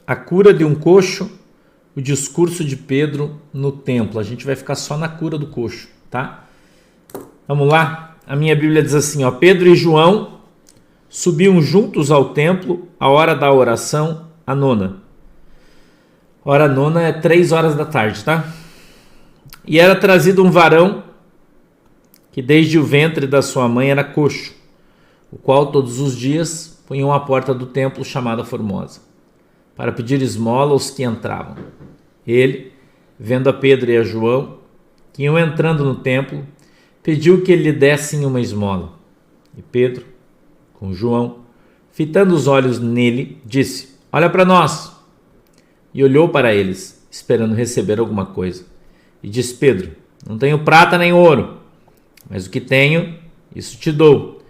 a cura de um coxo, o discurso de Pedro no templo. A gente vai ficar só na cura do coxo, tá? Vamos lá? A minha Bíblia diz assim, ó, Pedro e João subiam juntos ao templo à hora da oração, a nona. Hora nona é 3 horas da tarde, tá? E era trazido um varão que desde o ventre da sua mãe era coxo, o qual todos os dias punham à porta do templo chamada Formosa, para pedir esmola aos que entravam. Ele, vendo a Pedro e a João, que iam entrando no templo, pediu que lhe dessem uma esmola. E Pedro, com João, fitando os olhos nele, disse, olha para nós. E olhou para eles, esperando receber alguma coisa. E disse Pedro, não tenho prata nem ouro, mas o que tenho, isso te dou.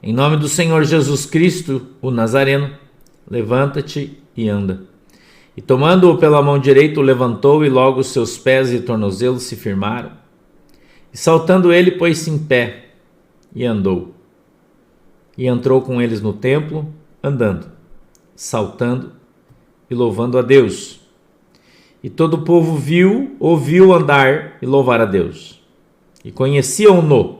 Em nome do Senhor Jesus Cristo, o Nazareno, levanta-te e anda. E tomando-o pela mão direita, o levantou, e logo os seus pés e tornozelos se firmaram. E saltando ele, pôs-se em pé e andou. E entrou com eles no templo, andando, saltando e louvando a Deus. E todo o povo ouviu andar e louvar a Deus. E conheciam-no,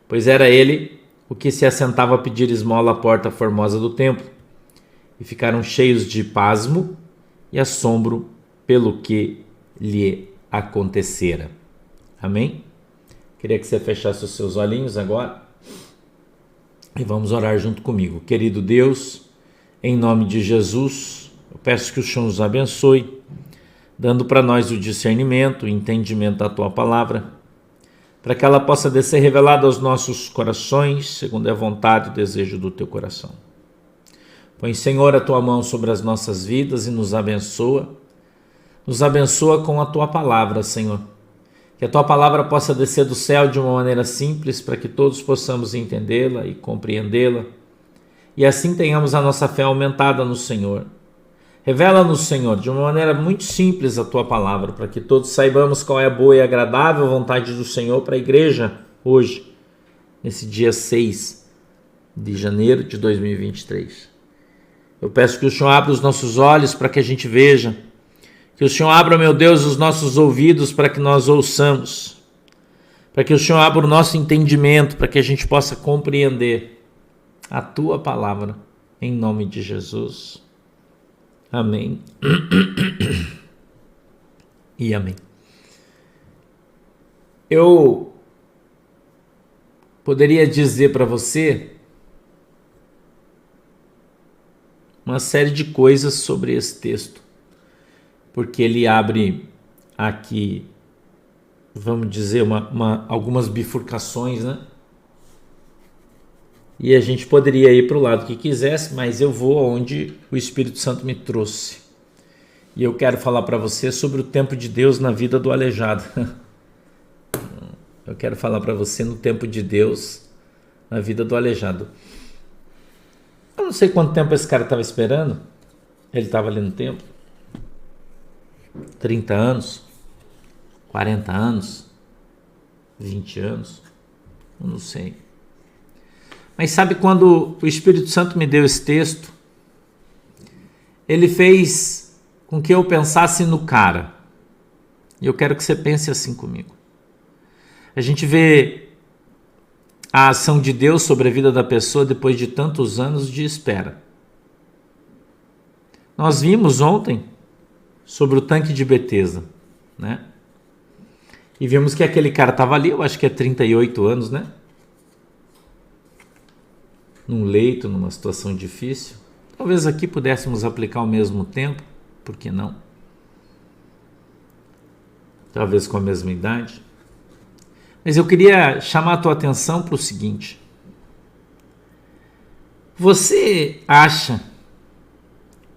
pois era ele o que se assentava a pedir esmola à porta formosa do templo. E ficaram cheios de pasmo e assombro pelo que lhe acontecera. Amém? Queria que você fechasse os seus olhinhos agora e vamos orar junto comigo. Querido Deus, em nome de Jesus, eu peço que o Senhor nos abençoe, dando para nós o discernimento, o entendimento da Tua Palavra, para que ela possa ser revelada aos nossos corações, segundo a vontade e o desejo do Teu coração. Põe, Senhor, a Tua mão sobre as nossas vidas e nos abençoa. Nos abençoa com a Tua Palavra, Senhor. Que a Tua Palavra possa descer do céu de uma maneira simples, para que todos possamos entendê-la e compreendê-la. E assim tenhamos a nossa fé aumentada no Senhor. Revela-nos, Senhor, de uma maneira muito simples a Tua Palavra, para que todos saibamos qual é a boa e agradável vontade do Senhor para a igreja hoje, nesse dia 6 de janeiro de 2023. Eu peço que o Senhor abra os nossos olhos para que a gente veja, que o Senhor abra, meu Deus, os nossos ouvidos para que nós ouçamos, para que o Senhor abra o nosso entendimento, para que a gente possa compreender a Tua Palavra, em nome de Jesus. Amém. E amém. Eu poderia dizer para você uma série de coisas sobre esse texto, porque ele abre aqui, vamos dizer, algumas bifurcações, né? E a gente poderia ir para o lado que quisesse, mas eu vou onde o Espírito Santo me trouxe. E eu quero falar para você sobre o tempo de Deus na vida do aleijado. Eu quero falar para você no tempo de Deus na vida do aleijado. Eu não sei quanto tempo esse cara estava esperando. Ele estava ali no templo. 30 anos, 40 anos, 20 anos, eu não sei. Mas sabe, quando o Espírito Santo me deu esse texto, ele fez com que eu pensasse no cara. E eu quero que você pense assim comigo. A gente vê a ação de Deus sobre a vida da pessoa depois de tantos anos de espera. Nós vimos ontem sobre o tanque de Betesda, né? E vimos que aquele cara estava ali, eu acho que é 38 anos, né? Num leito, numa situação difícil. Talvez aqui pudéssemos aplicar ao mesmo tempo, por que não? Talvez com a mesma idade. Mas eu queria chamar a tua atenção para o seguinte. Você acha,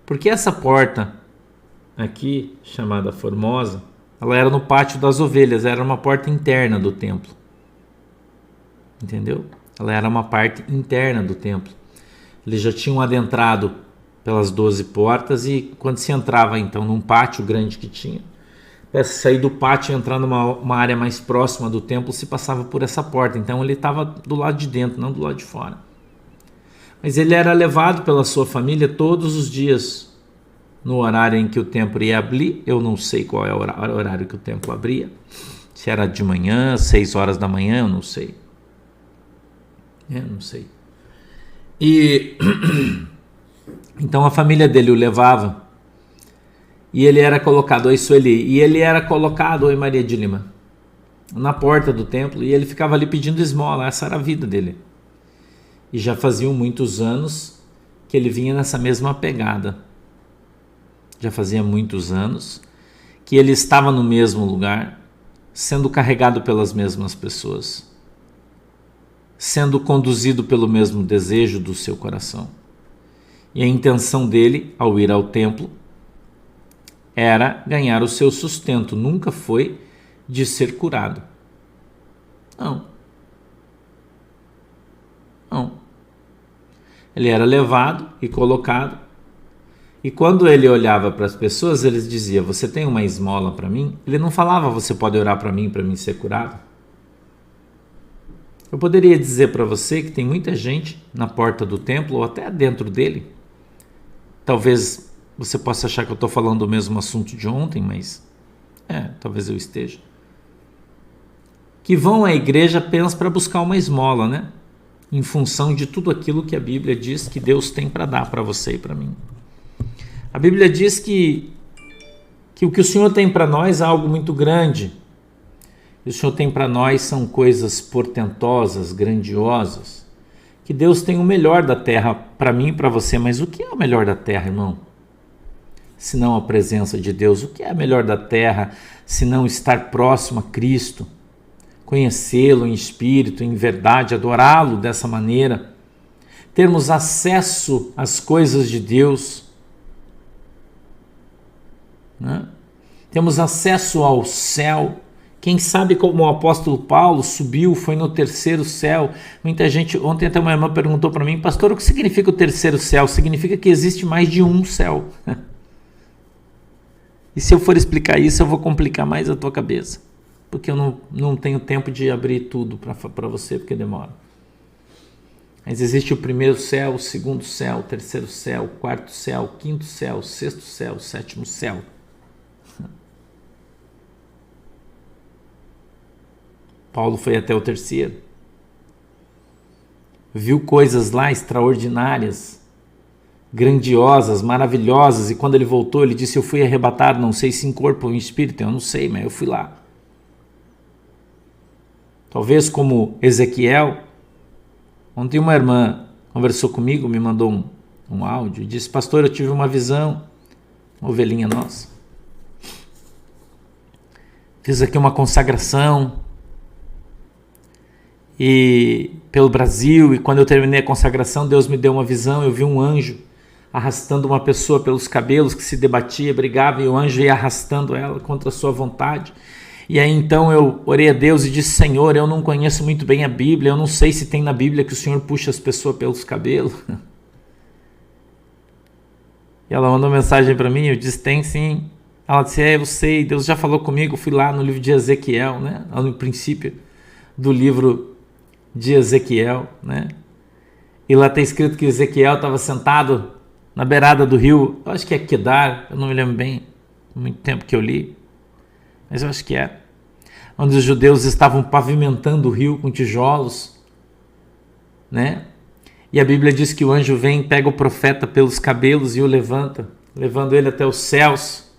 porque essa porta aqui, chamada Formosa, ela era no pátio das ovelhas, era uma porta interna do templo. Entendeu? Ela era uma parte interna do templo. Eles já tinham adentrado pelas 12 portas e quando se entrava então num pátio grande que tinha, para sair do pátio e entrar numa área mais próxima do templo, se passava por essa porta. Então ele estava do lado de dentro, não do lado de fora. Mas ele era levado pela sua família todos os dias no horário em que o templo ia abrir. Eu não sei qual é o horário que o templo abria. Se era de manhã, 6 horas da manhã, eu não sei. Não sei. E então a família dele o levava e ele era colocado, oi Sueli, e ele era colocado, oi Maria de Lima, na porta do templo, e ele ficava ali pedindo esmola. Essa era a vida dele. E já faziam muitos anos que ele vinha nessa mesma pegada. Já fazia muitos anos que ele estava no mesmo lugar, sendo carregado pelas mesmas pessoas, sendo conduzido pelo mesmo desejo do seu coração. E a intenção dele, ao ir ao templo, era ganhar o seu sustento, nunca foi de ser curado. Não. Ele era levado e colocado, e quando ele olhava para as pessoas, ele dizia, você tem uma esmola para mim? Ele não falava, você pode orar para mim ser curado? Eu poderia dizer para você que tem muita gente na porta do templo, ou até dentro dele. Talvez você possa achar que eu estou falando do mesmo assunto de ontem, mas talvez eu esteja. Que vão à igreja apenas para buscar uma esmola, né? Em função de tudo aquilo que a Bíblia diz que Deus tem para dar para você e para mim. A Bíblia diz que o que o Senhor tem para nós é algo muito grande. E o Senhor tem para nós são coisas portentosas, grandiosas. Que Deus tem o melhor da terra para mim e para você. Mas o que é o melhor da terra, irmão? Se não a presença de Deus. O que é o melhor da terra se não estar próximo a Cristo? Conhecê-lo em espírito, em verdade, adorá-lo dessa maneira, termos acesso às coisas de Deus, né? Temos acesso ao céu. Quem sabe como o apóstolo Paulo subiu, foi no terceiro céu. Muita gente, ontem até uma irmã perguntou para mim, pastor, o que significa o terceiro céu? Significa que existe mais de um céu. E se eu for explicar isso, eu vou complicar mais a tua cabeça. Porque eu não tenho tempo de abrir tudo para você, porque demora. Mas existe o primeiro céu, o segundo céu, o terceiro céu, o quarto céu, o quinto céu, o sexto céu, o sétimo céu. Paulo foi até o terceiro. Viu coisas lá extraordinárias, grandiosas, maravilhosas, e quando ele voltou, ele disse, eu fui arrebatado, não sei se em corpo ou em espírito, eu não sei, mas eu fui lá. Talvez como Ezequiel. Ontem uma irmã conversou comigo, me mandou um áudio e disse, pastor, eu tive uma visão, uma ovelhinha nossa. Fiz aqui uma consagração e pelo Brasil, e quando eu terminei a consagração, Deus me deu uma visão, eu vi um anjo arrastando uma pessoa pelos cabelos que se debatia, brigava, e o anjo ia arrastando ela contra a sua vontade. E aí então eu orei a Deus e disse, Senhor, eu não conheço muito bem a Bíblia, eu não sei se tem na Bíblia que o Senhor puxa as pessoas pelos cabelos. E ela mandou mensagem para mim, eu disse, tem sim. Ela disse, eu sei, Deus já falou comigo, fui lá no livro de Ezequiel, né? No princípio do livro de Ezequiel, né? E lá está escrito que Ezequiel estava sentado na beirada do rio, eu acho que é Quedar, eu não me lembro bem, muito tempo que eu li, mas eu acho que é, onde os judeus estavam pavimentando o rio com tijolos, né? E a Bíblia diz que o anjo vem, pega o profeta pelos cabelos e o levanta, levando ele até os céus.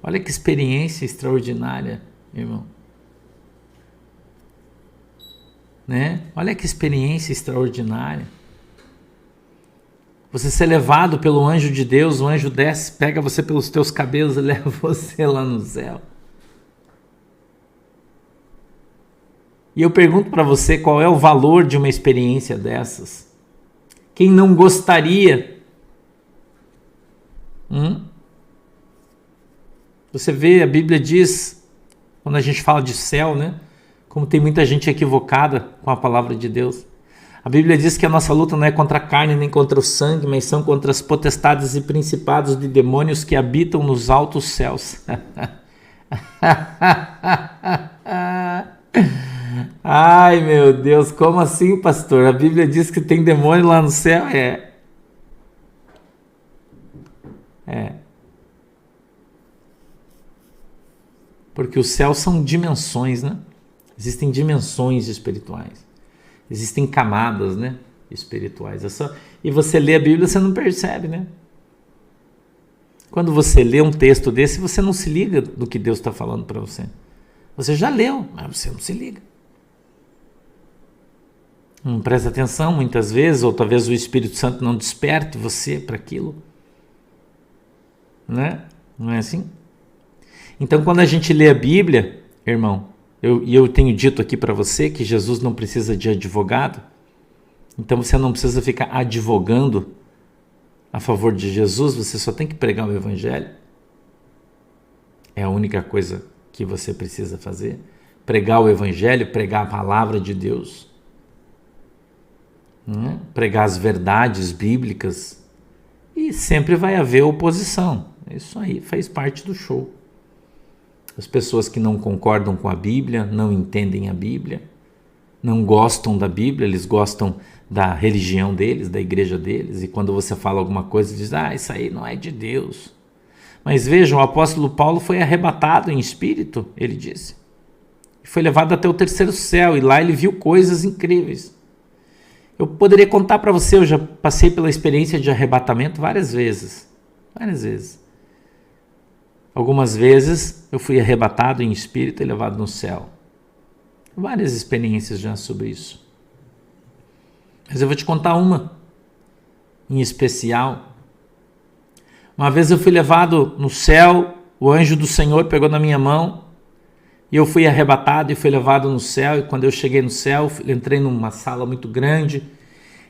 Olha que experiência extraordinária, irmão. Né? Olha que experiência extraordinária. Você ser levado pelo anjo de Deus, o anjo desce, pega você pelos teus cabelos e leva você lá no céu. E eu pergunto para você qual é o valor de uma experiência dessas. Quem não gostaria? Você vê, a Bíblia diz, quando a gente fala de céu, né? Como tem muita gente equivocada com a palavra de Deus. A Bíblia diz que a nossa luta não é contra a carne nem contra o sangue, mas são contra as potestades e principados de demônios que habitam nos altos céus. Ai, meu Deus, como assim, pastor? A Bíblia diz que tem demônio lá no céu? É. Porque os céus são dimensões, né? Existem dimensões espirituais. Existem camadas, né? Espirituais. E você lê a Bíblia, você não percebe, né? Quando você lê um texto desse, você não se liga do que Deus está falando para você. Você já leu, mas você não se liga. Não presta atenção muitas vezes, ou talvez o Espírito Santo não desperte você para aquilo. Né? Não é assim? Então, quando a gente lê a Bíblia, irmão, eu tenho dito aqui para você que Jesus não precisa de advogado, então você não precisa ficar advogando a favor de Jesus, você só tem que pregar o Evangelho. É a única coisa que você precisa fazer. Pregar o Evangelho, pregar a palavra de Deus. Né? Pregar as verdades bíblicas. E sempre vai haver oposição. Isso aí faz parte do show. As pessoas que não concordam com a Bíblia, não entendem a Bíblia, não gostam da Bíblia, eles gostam da religião deles, da igreja deles, e quando você fala alguma coisa, diz, isso aí não é de Deus. Mas vejam, o apóstolo Paulo foi arrebatado em espírito, ele disse. Foi levado até o terceiro céu, e lá ele viu coisas incríveis. Eu poderia contar para você, eu já passei pela experiência de arrebatamento várias vezes. Várias vezes. Algumas vezes eu fui arrebatado em espírito e levado no céu. Várias experiências já sobre isso. Mas eu vou te contar uma em especial. Uma vez eu fui levado no céu, o anjo do Senhor pegou na minha mão e eu fui arrebatado e fui levado no céu. E quando eu cheguei no céu, entrei numa sala muito grande.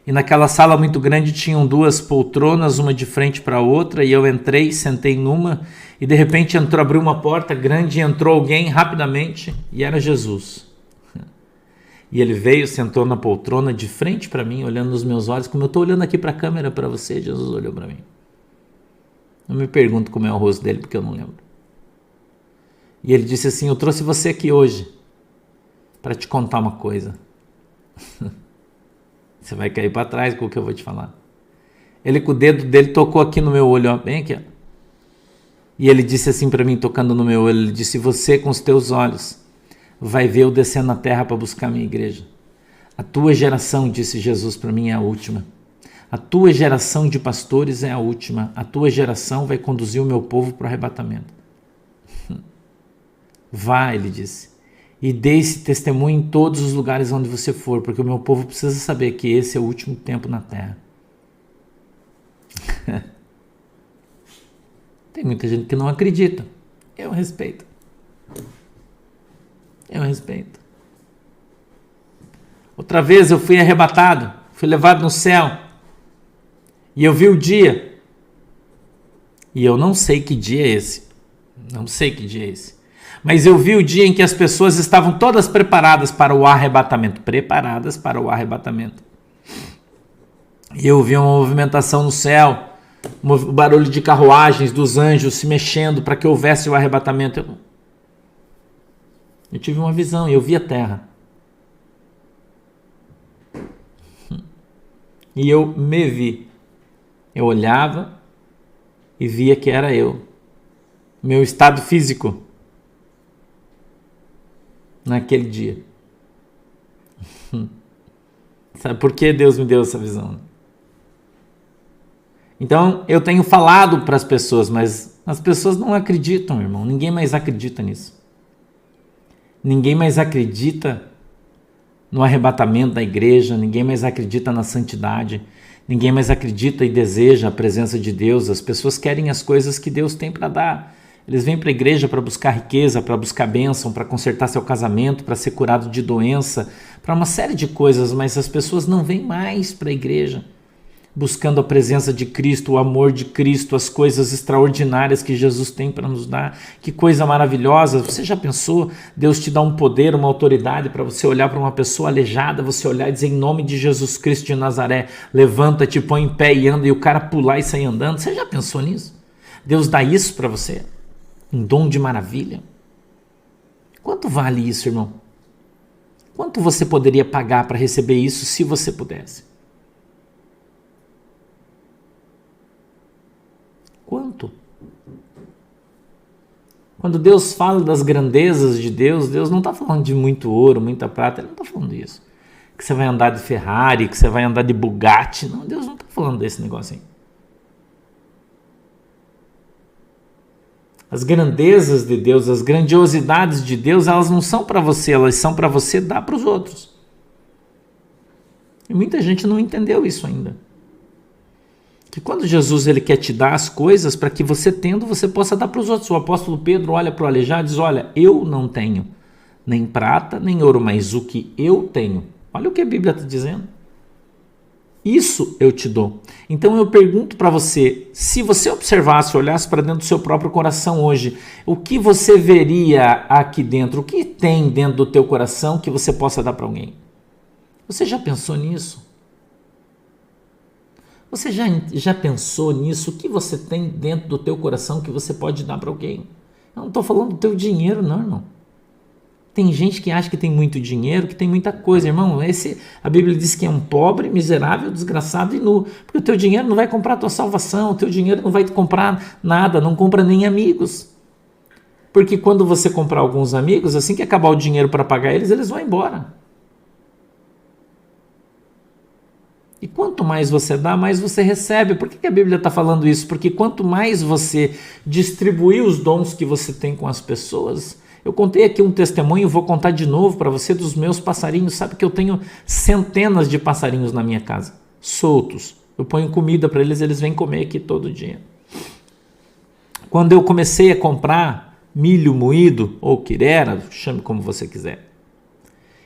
E naquela sala muito grande tinham duas poltronas, uma de frente para a outra, e eu entrei, sentei numa, e de repente abriu uma porta grande e entrou alguém rapidamente, e era Jesus. E ele veio, sentou na poltrona de frente para mim, olhando nos meus olhos, como eu estou olhando aqui para a câmera para você, Jesus olhou para mim. Não me pergunto como é o rosto dele, porque eu não lembro. E ele disse assim, eu trouxe você aqui hoje para te contar uma coisa. Você vai cair para trás com o que eu vou te falar. Ele com o dedo dele tocou aqui no meu olho, ó, bem aqui, ó. E ele disse assim para mim, tocando no meu olho, ele disse, você com os teus olhos vai ver eu descendo na terra para buscar a minha igreja. A tua geração, disse Jesus para mim, é a última. A tua geração de pastores é a última. A tua geração vai conduzir o meu povo para o arrebatamento. Vá, ele disse, e dê esse testemunho em todos os lugares onde você for, porque o meu povo precisa saber que esse é o último tempo na terra. Tem muita gente que não acredita. Eu respeito. Eu respeito. Outra vez eu fui arrebatado, fui levado no céu, e eu vi o dia, e eu não sei que dia é esse, não sei que dia é esse, mas eu vi o dia em que as pessoas estavam todas preparadas para o arrebatamento, e eu vi uma movimentação no céu, o barulho de carruagens dos anjos se mexendo para que houvesse o arrebatamento. Eu tive uma visão e eu vi a terra. E eu me vi. Eu olhava e via que era eu. Meu estado físico. Naquele dia. Sabe por que Deus me deu essa visão? Então, eu tenho falado para as pessoas, mas as pessoas não acreditam, irmão. Ninguém mais acredita nisso. Ninguém mais acredita no arrebatamento da igreja, ninguém mais acredita na santidade, ninguém mais acredita e deseja a presença de Deus. As pessoas querem as coisas que Deus tem para dar. Eles vêm para a igreja para buscar riqueza, para buscar bênção, para consertar seu casamento, para ser curado de doença, para uma série de coisas, mas as pessoas não vêm mais para a igreja buscando a presença de Cristo, o amor de Cristo, as coisas extraordinárias que Jesus tem para nos dar. Que coisa maravilhosa! Você já pensou? Deus te dá um poder, uma autoridade para você olhar para uma pessoa aleijada, você olhar e dizer em nome de Jesus Cristo de Nazaré, levanta-te, põe em pé e anda, e o cara pular e sair andando. Você já pensou nisso? Deus dá isso para você? Um dom de maravilha? Quanto vale isso, irmão? Quanto você poderia pagar para receber isso se você pudesse? Quanto? Quando Deus fala das grandezas de Deus, Deus não está falando de muito ouro, muita prata, Ele não está falando disso. Que você vai andar de Ferrari, que você vai andar de Bugatti. Não, Deus não está falando desse negócio aí. As grandezas de Deus, as grandiosidades de Deus, elas não são para você, elas são para você dar para os outros. E muita gente não entendeu isso ainda. Que quando Jesus ele quer te dar as coisas para que você tendo, você possa dar para os outros. O apóstolo Pedro olha para o aleijado e diz, olha, eu não tenho nem prata, nem ouro, mas o que eu tenho. Olha o que a Bíblia está dizendo. Isso eu te dou. Então eu pergunto para você, se você observasse, olhasse para dentro do seu próprio coração hoje, o que você veria aqui dentro? O que tem dentro do teu coração que você possa dar para alguém? Você já pensou nisso? Você já pensou nisso? O que você tem dentro do teu coração que você pode dar para alguém? Eu não estou falando do teu dinheiro, não, irmão. Tem gente que acha que tem muito dinheiro, que tem muita coisa, irmão. A Bíblia diz que é um pobre, miserável, desgraçado e nu. Porque o teu dinheiro não vai comprar a tua salvação, o teu dinheiro não vai te comprar nada, não compra nem amigos. Porque quando você comprar alguns amigos, assim que acabar o dinheiro para pagar eles, eles vão embora. E quanto mais você dá, mais você recebe. Por que a Bíblia está falando isso? Porque quanto mais você distribuir os dons que você tem com as pessoas... Eu contei aqui um testemunho, vou contar de novo para você dos meus passarinhos. Sabe que eu tenho centenas de passarinhos na minha casa, soltos. Eu ponho comida para eles, eles vêm comer aqui todo dia. Quando eu comecei a comprar milho moído, ou quirera, chame como você quiser,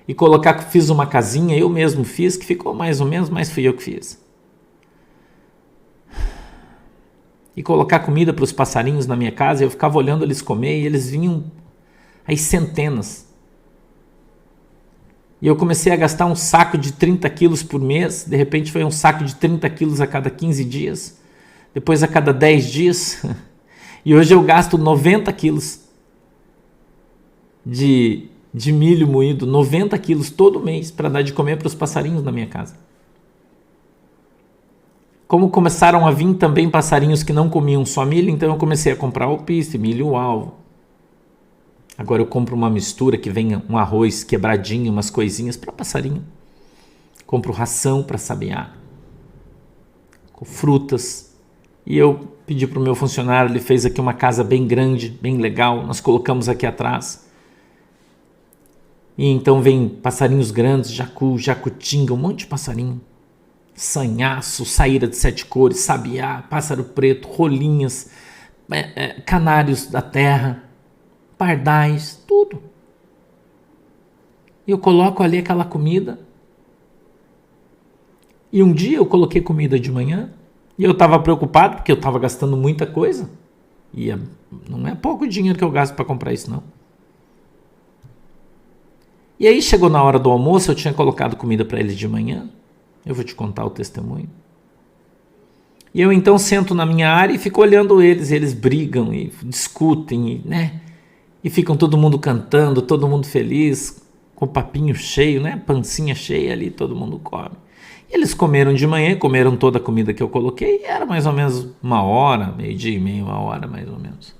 e fiz uma casinha, eu mesmo fiz, que ficou mais ou menos, mas fui eu que fiz. E colocar comida para os passarinhos na minha casa, eu ficava olhando eles comer e eles vinham... Aí centenas. E eu comecei a gastar um saco de 30 quilos por mês. De repente foi um saco de 30 quilos a cada 15 dias. Depois a cada 10 dias. E hoje eu gasto 90 quilos de milho moído. 90 quilos todo mês para dar de comer para os passarinhos na minha casa. Como começaram a vir também passarinhos que não comiam só milho, então eu comecei a comprar alpiste, milho alvo. Agora eu compro uma mistura que venha um arroz quebradinho, umas coisinhas para passarinho. Compro ração para sabiá. Com frutas. E eu pedi para o meu funcionário, ele fez aqui uma casa bem grande, bem legal. Nós colocamos aqui atrás. E então vem passarinhos grandes, jacu, jacutinga, um monte de passarinho. Sanhaço, saíra de 7 cores, sabiá, pássaro preto, rolinhas, canários da terra. Pardais, tudo. E eu coloco ali aquela comida. E um dia eu coloquei comida de manhã e eu estava preocupado porque eu estava gastando muita coisa. E não é pouco dinheiro que eu gasto para comprar isso, não. E aí chegou na hora do almoço, eu tinha colocado comida para eles de manhã. Eu vou te contar o testemunho. E eu então sento na minha área e fico olhando eles. E eles brigam e discutem, né? E ficam todo mundo cantando, todo mundo feliz, com o papinho cheio, né? Pancinha cheia ali, todo mundo come. E eles comeram de manhã, comeram toda a comida que eu coloquei, e era mais ou menos 1h, meio-dia e meio, 1h mais ou menos.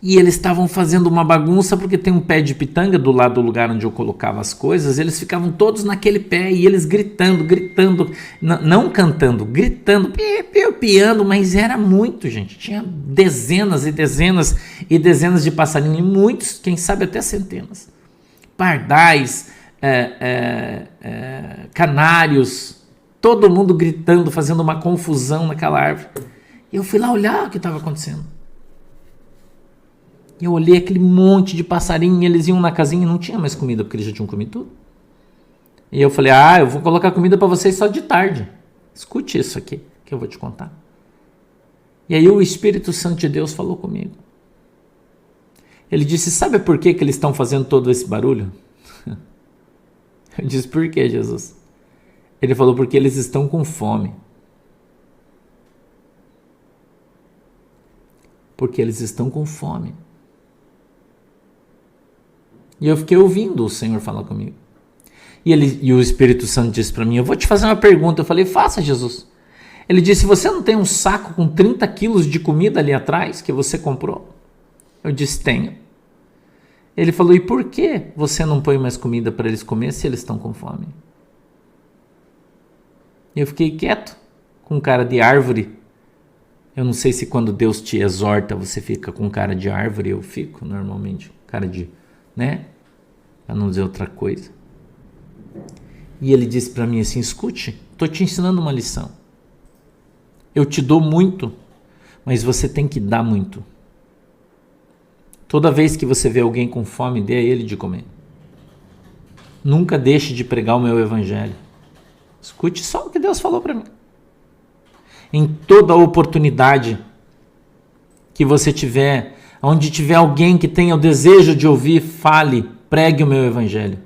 E eles estavam fazendo uma bagunça, porque tem um pé de pitanga do lado do lugar onde eu colocava as coisas, eles ficavam todos naquele pé, e eles gritando, não cantando, gritando, piando, mas era muito, gente, tinha dezenas e dezenas e dezenas de passarinhos, e muitos, quem sabe até centenas, pardais, canários, todo mundo gritando, fazendo uma confusão naquela árvore. E eu fui lá olhar o que estava acontecendo. Eu olhei aquele monte de passarinho e eles iam na casinha e não tinha mais comida, porque eles já tinham comido tudo. E eu falei, eu vou colocar comida para vocês só de tarde. Escute isso aqui, que eu vou te contar. E aí o Espírito Santo de Deus falou comigo. Ele disse, sabe por que eles estão fazendo todo esse barulho? Eu disse, por que, Jesus? Ele falou, porque eles estão com fome. Porque eles estão com fome. E eu fiquei ouvindo o Senhor falar comigo. E o Espírito Santo disse para mim, eu vou te fazer uma pergunta. Eu falei, faça, Jesus. Ele disse, você não tem um saco com 30 quilos de comida ali atrás que você comprou? Eu disse, tenho. Ele falou, e por que você não põe mais comida para eles comer se eles estão com fome? Eu fiquei quieto, com cara de árvore. Eu não sei se quando Deus te exorta, você fica com cara de árvore. Eu fico, normalmente, cara de, né? Para não dizer outra coisa. E ele disse para mim assim, escute, estou te ensinando uma lição. Eu te dou muito, mas você tem que dar muito. Toda vez que você vê alguém com fome, dê a ele de comer. Nunca deixe de pregar o meu evangelho. Escute só o que Deus falou para mim. Em toda oportunidade que você tiver, onde tiver alguém que tenha o desejo de ouvir, fale, pregue o meu evangelho.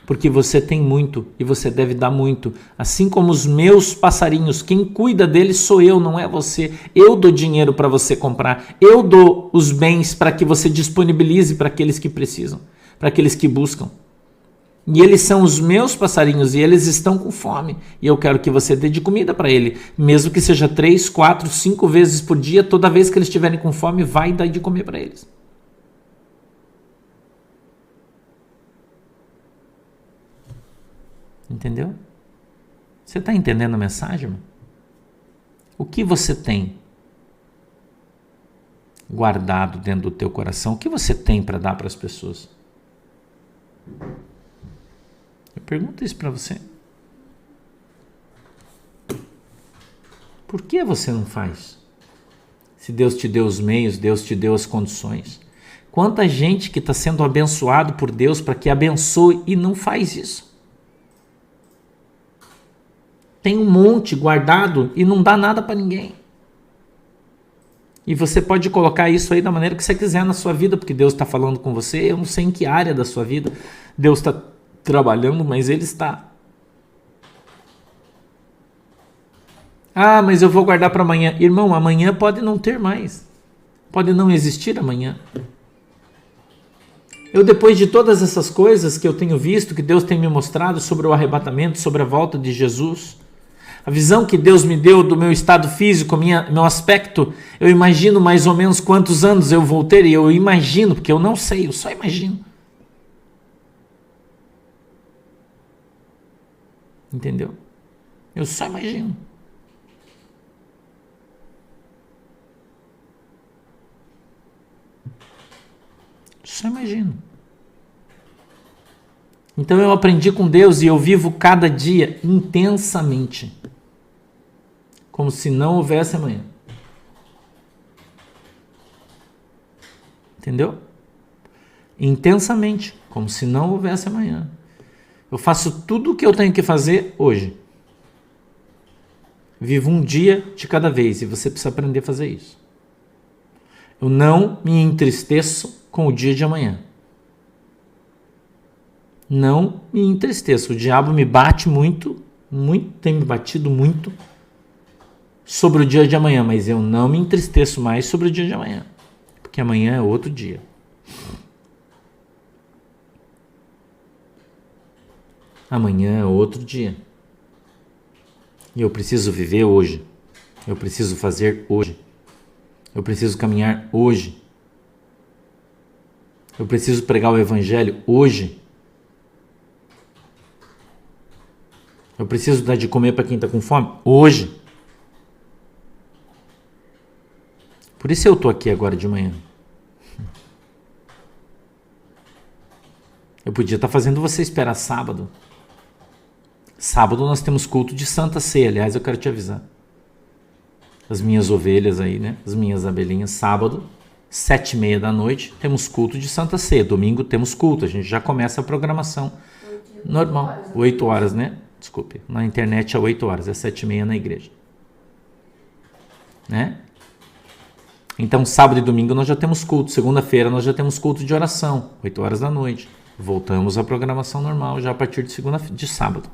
Porque você tem muito e você deve dar muito. Assim como os meus passarinhos, quem cuida deles sou eu, não é você. Eu dou dinheiro para você comprar. Eu dou os bens para que você disponibilize para aqueles que precisam, para aqueles que buscam. E eles são os meus passarinhos e eles estão com fome. E eu quero que você dê de comida para ele. Mesmo que seja 3, 4, 5 vezes por dia, toda vez que eles estiverem com fome, vai dar de comer para eles. Entendeu? Você está entendendo a mensagem, irmão? O que você tem guardado dentro do teu coração? O que você tem para dar para as pessoas? Eu pergunto isso para você. Por que você não faz? Se Deus te deu os meios, Deus te deu as condições. Quanta gente que está sendo abençoado por Deus para que abençoe e não faz isso. Tem um monte guardado e não dá nada para ninguém. E você pode colocar isso aí da maneira que você quiser na sua vida, porque Deus está falando com você. Eu não sei em que área da sua vida Deus está trabalhando, mas Ele está. Ah, mas eu vou guardar para amanhã. Irmão, amanhã pode não ter mais. Pode não existir amanhã. Eu, depois de todas essas coisas que eu tenho visto, que Deus tem me mostrado sobre o arrebatamento, sobre a volta de Jesus, a visão que Deus me deu do meu estado físico, meu aspecto, eu imagino mais ou menos quantos anos eu vou ter, e eu imagino, porque eu não sei, eu só imagino. Entendeu? Eu só imagino. Só imagino. Então eu aprendi com Deus e eu vivo cada dia intensamente, como se não houvesse amanhã. Entendeu? Intensamente, como se não houvesse amanhã. Eu faço tudo o que eu tenho que fazer hoje. Vivo um dia de cada vez e você precisa aprender a fazer isso. Eu não me entristeço com o dia de amanhã. Não me entristeço. O diabo me bate muito, tem me batido muito sobre o dia de amanhã, mas eu não me entristeço mais sobre o dia de amanhã, porque amanhã é outro dia. Amanhã é outro dia. E eu preciso viver hoje. Eu preciso fazer hoje. Eu preciso caminhar hoje. Eu preciso pregar o evangelho hoje. Eu preciso dar de comer para quem está com fome hoje. Por isso eu estou aqui agora de manhã. Eu podia estar fazendo você esperar sábado. Sábado nós temos culto de Santa Ceia. Aliás, eu quero te avisar. As minhas ovelhas aí, né? As minhas abelhinhas. Sábado, 7h30 da noite, temos culto de Santa Ceia. Domingo temos culto. A gente já começa a programação normal. 8 horas, né? Desculpe. Na internet é 8 horas. É 7h30 na igreja. Né? Então, sábado e domingo nós já temos culto. Segunda-feira nós já temos culto de oração. 8 horas da noite. Voltamos à programação normal já a partir de sábado.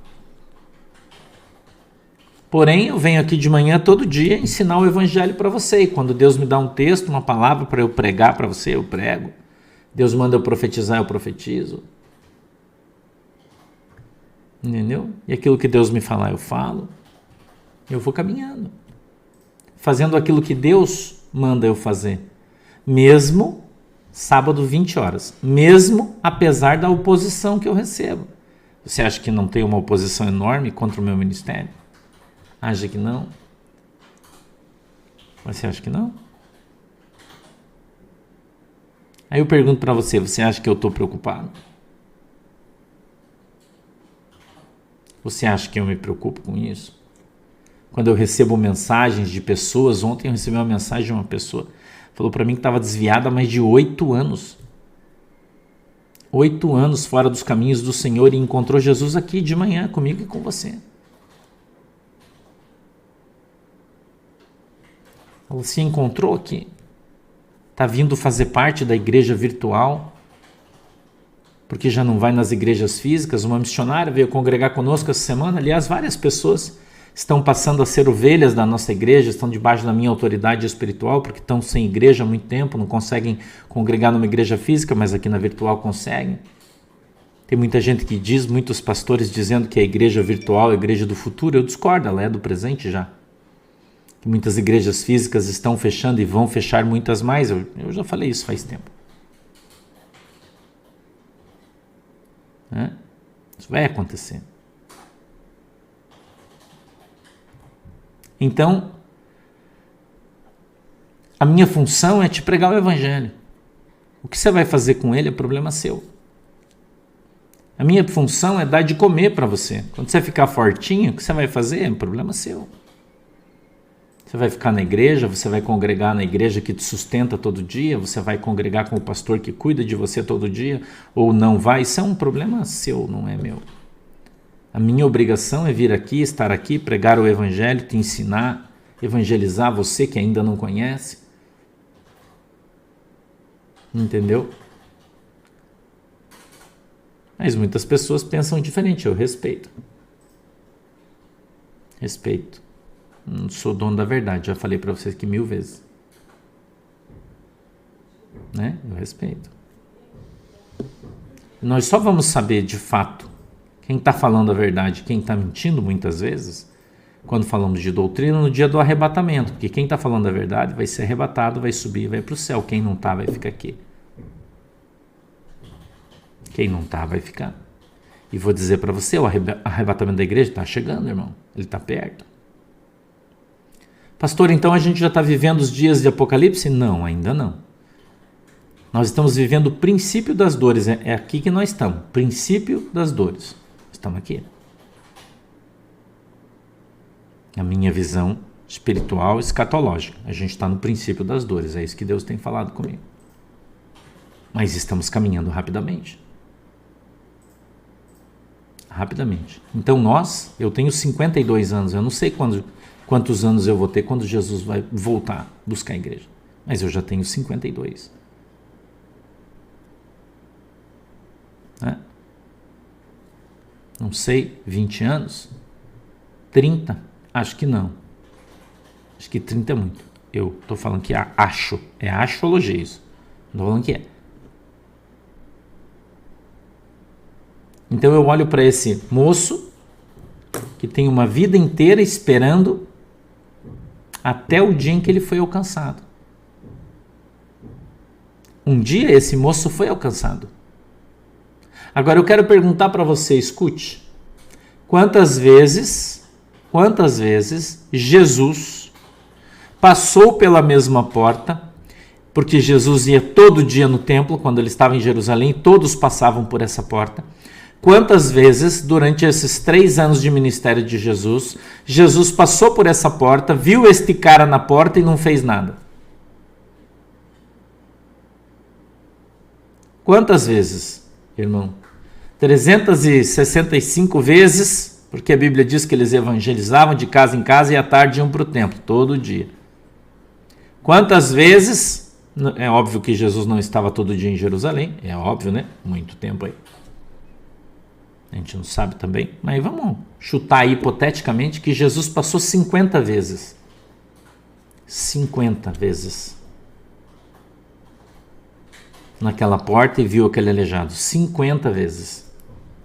Porém, eu venho aqui de manhã todo dia ensinar o evangelho para você. E quando Deus me dá um texto, uma palavra para eu pregar para você, eu prego. Deus manda eu profetizar, eu profetizo. Entendeu? E aquilo que Deus me falar, eu falo. Eu vou caminhando. Fazendo aquilo que Deus manda eu fazer. Mesmo sábado 20 horas, mesmo apesar da oposição que eu recebo. Você acha que não tem uma oposição enorme contra o meu ministério? Acha que não? Você acha que não? Aí eu pergunto para você, você acha que eu estou preocupado? Você acha que eu me preocupo com isso? Quando eu recebo mensagens de pessoas, ontem eu recebi uma mensagem de uma pessoa, falou para mim que estava desviada há mais de 8 anos. 8 anos fora dos caminhos do Senhor e encontrou Jesus aqui de manhã comigo e com você. Ela se encontrou aqui. Está vindo fazer parte da igreja virtual, porque já não vai nas igrejas físicas. Uma missionária veio congregar conosco essa semana. Aliás, várias pessoas estão passando a ser ovelhas da nossa igreja, estão debaixo da minha autoridade espiritual, porque estão sem igreja há muito tempo, não conseguem congregar numa igreja física, mas aqui na virtual conseguem. Tem muita gente que diz, muitos pastores dizendo que a igreja virtual é a igreja do futuro. Eu discordo, ela é do presente já. Que muitas igrejas físicas estão fechando e vão fechar muitas mais. Eu já falei isso faz tempo. Isso vai acontecer. Então, a minha função é te pregar o evangelho. O que você vai fazer com ele é problema seu. A minha função é dar de comer para você. Quando você ficar fortinho, o que você vai fazer é problema seu. Você vai ficar na igreja, você vai congregar na igreja que te sustenta todo dia, você vai congregar com o pastor que cuida de você todo dia, ou não vai, isso é um problema seu, não é meu. A minha obrigação é vir aqui, estar aqui, pregar o evangelho, te ensinar, evangelizar você que ainda não conhece. Entendeu? Mas muitas pessoas pensam diferente, eu respeito. Respeito. Não sou dono da verdade, já falei para vocês aqui 1000 vezes. Né? Eu respeito. Nós só vamos saber de fato quem está falando a verdade, quem está mentindo muitas vezes, quando falamos de doutrina no dia do arrebatamento, porque quem está falando a verdade vai ser arrebatado, vai subir, vai para o céu. Quem não está vai ficar aqui. Quem não está vai ficar. E vou dizer para você, o arrebatamento da igreja está chegando, irmão. Ele está perto. Pastor, então a gente já está vivendo os dias de Apocalipse? Não, ainda não. Nós estamos vivendo o princípio das dores. É aqui que nós estamos. Princípio das dores. Estamos aqui. A minha visão espiritual, escatológica. A gente está no princípio das dores. É isso que Deus tem falado comigo. Mas estamos caminhando rapidamente. Rapidamente. Então eu tenho 52 anos. Eu não sei quantos anos eu vou ter quando Jesus vai voltar buscar a igreja. Mas eu já tenho 52. Não sei, 20 anos? 30? Acho que não. Acho que 30 é muito. Eu estou falando que acho. É astrologia isso. Não estou falando que é. Então eu olho para esse moço que tem uma vida inteira esperando até o dia em que ele foi alcançado. Um dia esse moço foi alcançado. Agora eu quero perguntar para você, escute. Quantas vezes Jesus passou pela mesma porta, porque Jesus ia todo dia no templo, quando ele estava em Jerusalém, todos passavam por essa porta. Quantas vezes, durante esses 3 anos de ministério de Jesus, Jesus passou por essa porta, viu este cara na porta e não fez nada? Quantas vezes, irmão? 365 vezes, porque a Bíblia diz que eles evangelizavam de casa em casa e à tarde iam para o templo, todo dia. Quantas vezes, é óbvio que Jesus não estava todo dia em Jerusalém, é óbvio, né? Muito tempo aí. A gente não sabe também, mas vamos chutar aí hipoteticamente que Jesus passou 50 vezes. 50 vezes. Naquela porta e viu aquele aleijado. 50 vezes.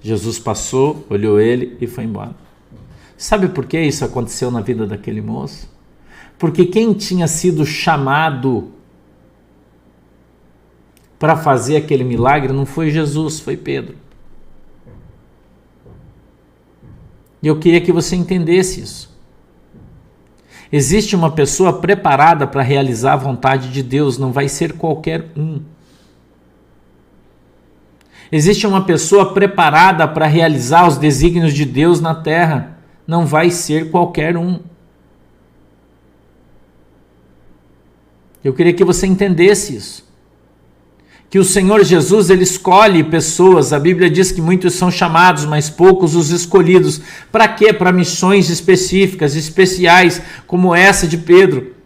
Jesus passou, olhou ele e foi embora. Sabe por que isso aconteceu na vida daquele moço? Porque quem tinha sido chamado para fazer aquele milagre não foi Jesus, foi Pedro. E eu queria que você entendesse isso. Existe uma pessoa preparada para realizar a vontade de Deus, não vai ser qualquer um. Existe uma pessoa preparada para realizar os desígnios de Deus na terra, não vai ser qualquer um. Eu queria que você entendesse isso. Que o Senhor Jesus, ele escolhe pessoas, a Bíblia diz que muitos são chamados, mas poucos os escolhidos. Para quê? Para missões específicas, especiais, como essa de Pedro.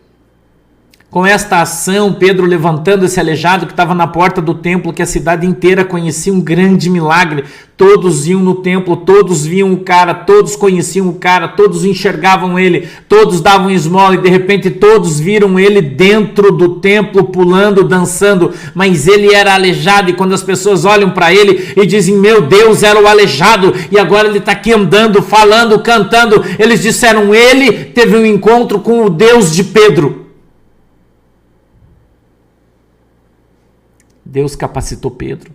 Com esta ação, Pedro levantando esse aleijado que estava na porta do templo, que a cidade inteira conhecia, um grande milagre. Todos iam no templo, todos viam o cara, todos conheciam o cara, todos enxergavam ele, todos davam esmola e de repente todos viram ele dentro do templo, pulando, dançando, mas ele era aleijado e quando as pessoas olham para ele e dizem, meu Deus, era o aleijado e agora ele está aqui andando, falando, cantando, eles disseram, ele teve um encontro com o Deus de Pedro. Deus capacitou Pedro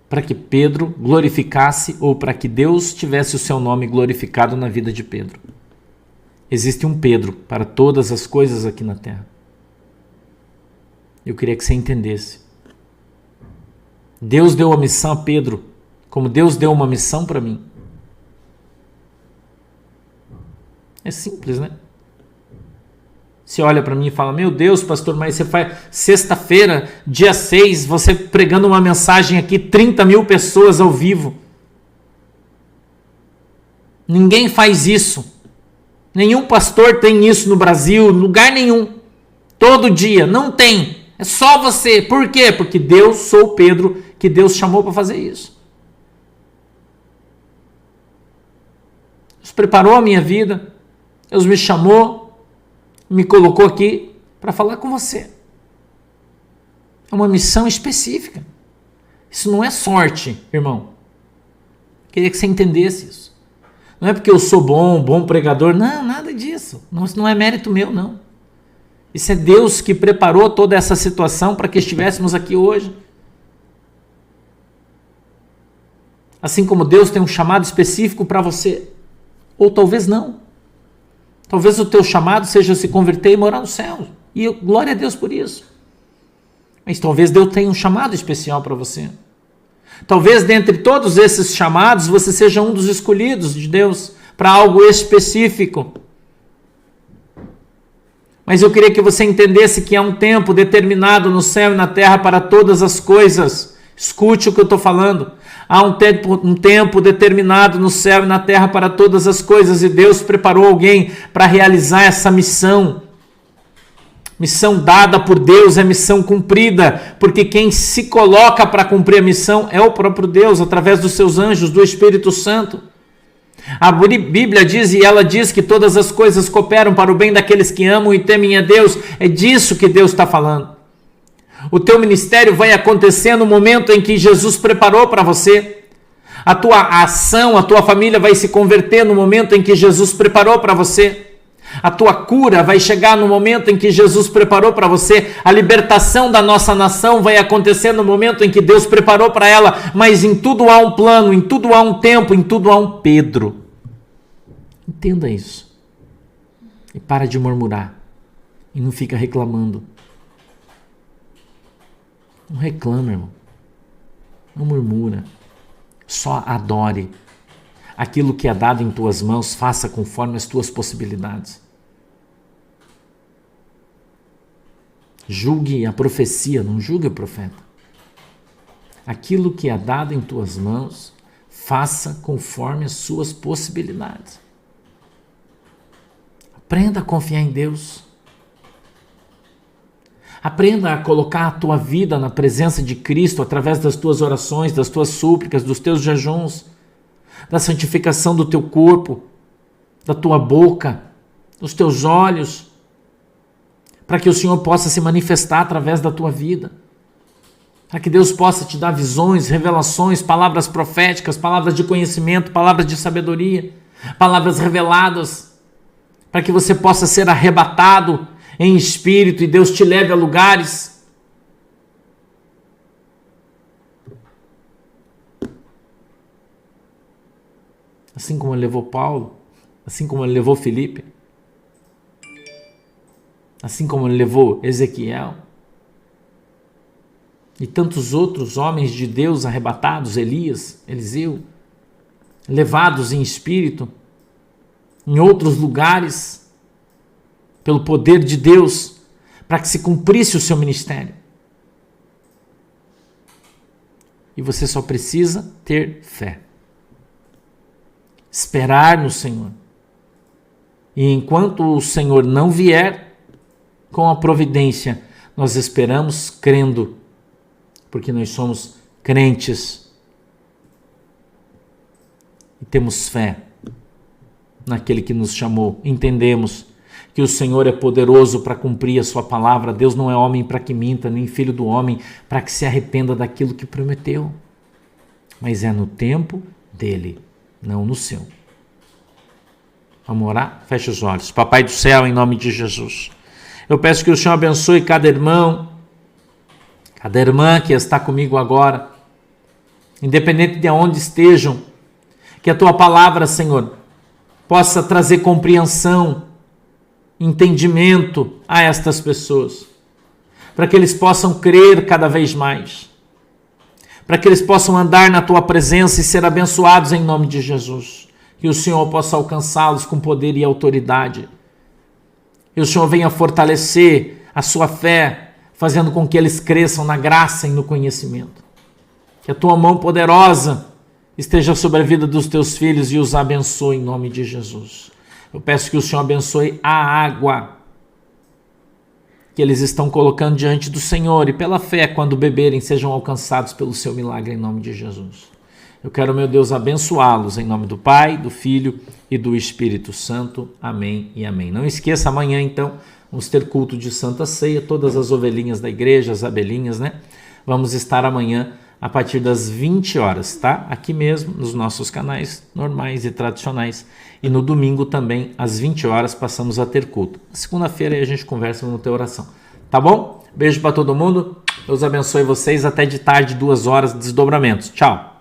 para que Pedro glorificasse ou para que Deus tivesse o seu nome glorificado na vida de Pedro. Existe um Pedro para todas as coisas aqui na terra. Eu queria que você entendesse. Deus deu a missão a Pedro, como Deus deu uma missão para mim. É simples, né? Você olha para mim e fala, meu Deus, pastor, mas você faz sexta-feira, dia 6, você pregando uma mensagem aqui, 30 mil pessoas ao vivo. Ninguém faz isso. Nenhum pastor tem isso no Brasil, lugar nenhum. Todo dia, não tem. É só você. Por quê? Porque Deus, sou Pedro, que Deus chamou para fazer isso. Deus preparou a minha vida, Deus me chamou, me colocou aqui para falar com você. É uma missão específica. Isso não é sorte, irmão. Queria que você entendesse isso. Não é porque eu sou bom pregador. Não, nada disso. Isso não é mérito meu, não. Isso é Deus que preparou toda essa situação para que estivéssemos aqui hoje. Assim como Deus tem um chamado específico para você. Ou talvez não. Talvez o teu chamado seja se converter e morar no céu. E glória a Deus por isso. Mas talvez Deus tenha um chamado especial para você. Talvez dentre todos esses chamados você seja um dos escolhidos de Deus para algo específico. Mas eu queria que você entendesse que há um tempo determinado no céu e na terra para todas as coisas. Escute o que eu estou falando. Há um tempo determinado no céu e na terra para todas as coisas e Deus preparou alguém para realizar essa missão. Missão dada por Deus é missão cumprida, porque quem se coloca para cumprir a missão é o próprio Deus, através dos seus anjos, do Espírito Santo. A Bíblia diz, e ela diz que todas as coisas cooperam para o bem daqueles que amam e temem a Deus. É disso que Deus está falando. O teu ministério vai acontecer no momento em que Jesus preparou para você. A tua ação, a tua família vai se converter no momento em que Jesus preparou para você. A tua cura vai chegar no momento em que Jesus preparou para você. A libertação da nossa nação vai acontecer no momento em que Deus preparou para ela. Mas em tudo há um plano, em tudo há um tempo, em tudo há um Pedro. Entenda isso. E para de murmurar. E não fica reclamando. Não reclama, irmão. Não murmura. Só adore. Aquilo que é dado em tuas mãos, faça conforme as tuas possibilidades. Julgue a profecia, não julgue o profeta. Aquilo que é dado em tuas mãos, faça conforme as suas possibilidades. Aprenda a confiar em Deus. Aprenda a colocar a tua vida na presença de Cristo através das tuas orações, das tuas súplicas, dos teus jejuns, da santificação do teu corpo, da tua boca, dos teus olhos, para que o Senhor possa se manifestar através da tua vida, para que Deus possa te dar visões, revelações, palavras proféticas, palavras de conhecimento, palavras de sabedoria, palavras reveladas, para que você possa ser arrebatado em espírito e Deus te leve a lugares assim como ele levou Paulo, assim como ele levou Filipe, assim como ele levou Ezequiel e tantos outros homens de Deus arrebatados, Elias, Eliseu, levados em espírito em outros lugares pelo poder de Deus para que se cumprisse o seu ministério. E você só precisa ter fé. Esperar no Senhor. E enquanto o Senhor não vier com a providência, nós esperamos crendo, porque nós somos crentes e temos fé naquele que nos chamou. Entendemos que o Senhor é poderoso para cumprir a sua palavra. Deus não é homem para que minta, nem filho do homem para que se arrependa daquilo que prometeu. Mas é no tempo dele, não no seu. Vamos orar? Feche os olhos. Papai do céu, em nome de Jesus, eu peço que o Senhor abençoe cada irmão, cada irmã que está comigo agora, independente de onde estejam, que a tua palavra, Senhor, possa trazer compreensão, entendimento a estas pessoas, para que eles possam crer cada vez mais, para que eles possam andar na tua presença e ser abençoados em nome de Jesus, que o Senhor possa alcançá-los com poder e autoridade, que o Senhor venha fortalecer a sua fé, fazendo com que eles cresçam na graça e no conhecimento, que a tua mão poderosa esteja sobre a vida dos teus filhos e os abençoe em nome de Jesus. Eu peço que o Senhor abençoe a água que eles estão colocando diante do Senhor e pela fé, quando beberem, sejam alcançados pelo seu milagre em nome de Jesus. Eu quero, meu Deus, abençoá-los em nome do Pai, do Filho e do Espírito Santo. Amém e amém. Não esqueça, amanhã então vamos ter culto de Santa Ceia, todas as ovelhinhas da igreja, as abelhinhas, né? Vamos estar amanhã a partir das 20 horas, tá? Aqui mesmo, nos nossos canais normais e tradicionais. E no domingo também, às 20 horas, passamos a ter culto. Segunda-feira aí a gente conversa no Teu Oração. Tá bom? Beijo para todo mundo. Deus abençoe vocês. Até de tarde, 2 horas de desdobramentos. Tchau!